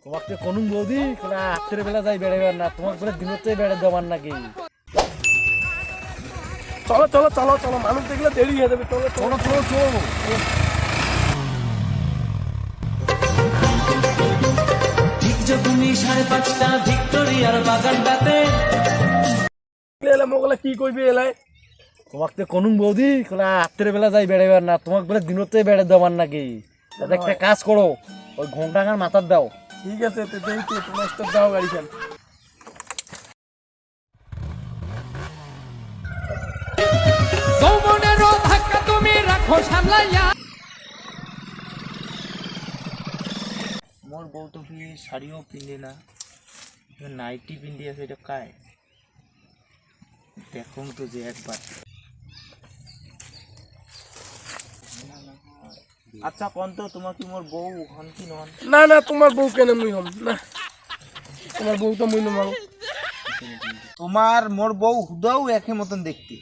তোমাকে কোন বৌদি রাত্রের বেলা যাই বেড়াইবার না, তোমাকে বলে দিনতে বেড়ে দেবার নাকি? চলো চলো চলো চলো, মানুষ দেখলে দেরি হয়ে যাবে। চলো চলো চলো চলো। তুমি 5:30 ভিক্টোরিয়ার বাগানটাতে মোগলা কি কইবে এলাই? তোমাকে কোন বৌদি রাত্রের বেলা যাই বেড়াইবার না, তোমাকে বলে দিনতে বেড়ে দেবার নাকি? একটা কাজ করো, ওই ঘন্টাখান মাথার দাও। ঠিক আছে, তোমার দাও গাড়ি খান। মোর বউ তো শাড়িও পিন্ধে না, নাইটি পিন্ধি আছে। এটা কায় দেখুন তো যে একবার। আচ্ছা কোন তো তোমার কি মোর বউ হন কি নন? না না, তোমার বউ কেন মুই হম না, তোমার বউ তো মুই নমাও। তোমার মোর বউ হুদাও একই মতন দেখতে,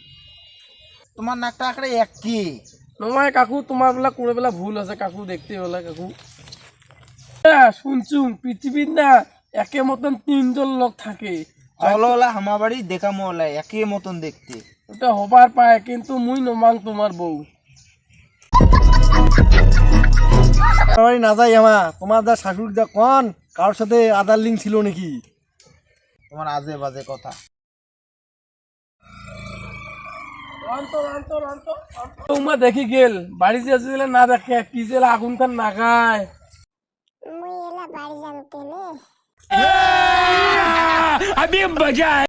তোমার নাকটা আঁকড়ে একই। নমায় কাকু, তোমার বেলা করে বেলা ভুল আছে কাকু, দেখতে বেলা কাকু। শুনছুম পৃথিবীর না একে মতন 3জন লোক থাকে। চলো ওলা হামা বাড়ি দেখামো, ওলা একই মতন দেখতে। ওটা হবার পায়, কিন্তু মুই নমাং তোমার বউ। বাড়ি না যাই আমা, তোমার যা শাশুড়ি যা কন, কারোর সাথে আধার লিঙ্ক ছিল নাকি? তোমার আজে বাজে কথা। তোমার দেখি গেল বাড়ি যেলে না দেখে কি যে আগুন খান নাগায়। মুই এলা বাড়ি যাম কেনে?